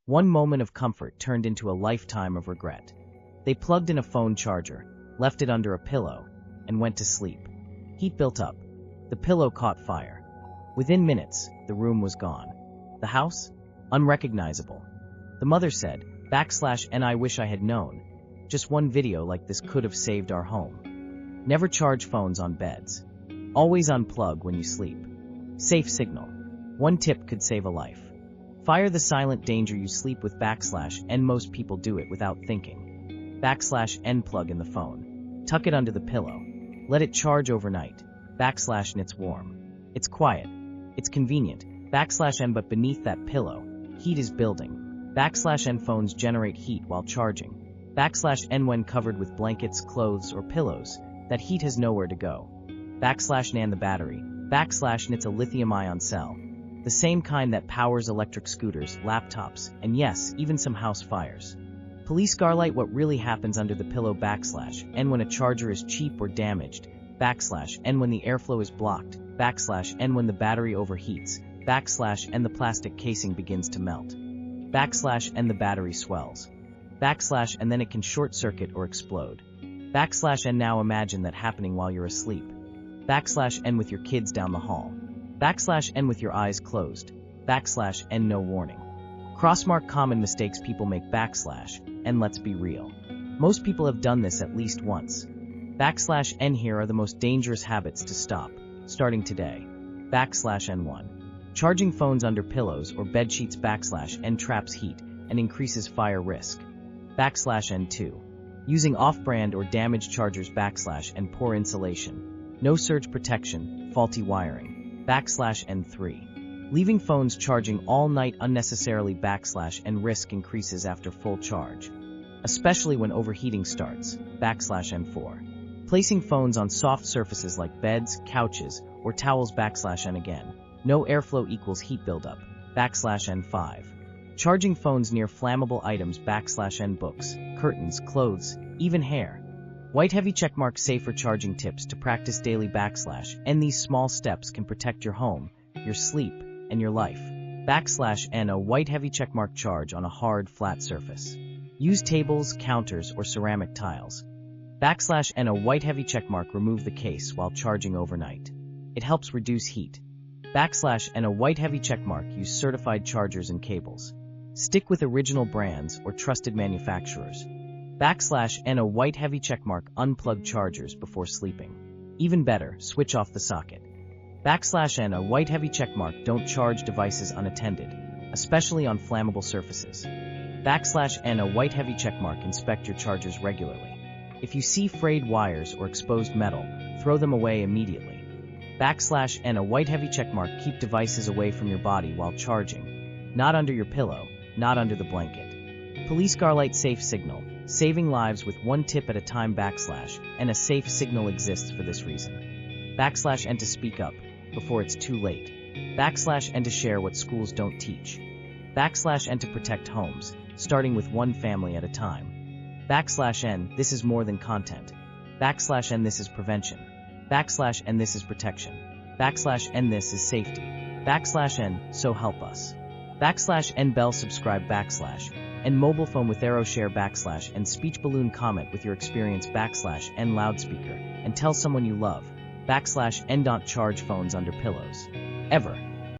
One moment of comfort turned into a lifetime of regret. They plugged in a phone charger, left it under a pillow, and went to sleep. Heat built up. The pillow caught fire. Within minutes, the room was gone. The house? Unrecognizable. The mother said, /and I wish I had known. Just one video like this could have saved our home. Never charge phones on beds. Always unplug when you sleep. Safe signal. One tip could save a life. Fire the silent danger you sleep with /and most people do it without thinking. /n plug in the phone. Tuck it under the pillow. Let it charge overnight. /n it's warm. It's quiet. It's convenient. /n but beneath that pillow, heat is building. /n phones generate heat while charging. /n when covered with blankets, clothes, or pillows, that heat has nowhere to go. /n the battery. /n it's a lithium-ion cell. The same kind that powers electric scooters, laptops, and yes, even some house fires. Police garlight what really happens under the pillow /n when a charger is cheap or damaged, /n when the airflow is blocked, /n when the battery overheats, /n the plastic casing begins to melt, /n the battery swells, and then it can short circuit or explode. /n now imagine that happening while you're asleep. /n with your kids down the hall. /n with your eyes closed. /n no warning. Crossmark common mistakes people make and let's be real. Most people have done this at least once. /n here are the most dangerous habits to stop, starting today. /n1. Charging phones under pillows or bed sheets /n traps heat and increases fire risk. /n2. Using off-brand or damaged chargers and poor insulation. No surge protection, faulty wiring. /n3. Leaving phones charging all night unnecessarily and risk increases after full charge, especially when overheating starts. /n4. Placing phones on soft surfaces like beds, couches, or towels /n again. No airflow equals heat buildup. /n5. Charging phones near flammable items /n books, curtains, clothes, even hair. White heavy checkmark safer charging tips to practice daily and these small steps can protect your home, your sleep, and your life. /n a white heavy checkmark charge on a hard, flat surface. Use tables, counters, or ceramic tiles. /n a white heavy checkmark remove the case while charging overnight. It helps reduce heat. /n a white heavy checkmark use certified chargers and cables. Stick with original brands or trusted manufacturers. /n a white heavy checkmark unplug chargers before sleeping. Even better, switch off the socket. /n a white heavy checkmark don't charge devices unattended, especially on flammable surfaces. /n a white heavy checkmark inspect your chargers regularly. If you see frayed wires or exposed metal, throw them away immediately. /n a white heavy checkmark keep devices away from your body while charging. Not under your pillow, not under the blanket. Police garlight safe signal, saving lives with one tip at a time and a safe signal exists for this reason. /n to speak up, before it's too late. /n to share what schools don't teach. /n to protect homes, starting with one family at a time. /n this is more than content. /n this is prevention. /n this is protection. /n this is safety. /n so help us. /n bell subscribe and mobile phone with arrow share and speech balloon comment with your experience /n loudspeaker and tell someone you love. /n don't charge phones under pillows. Ever.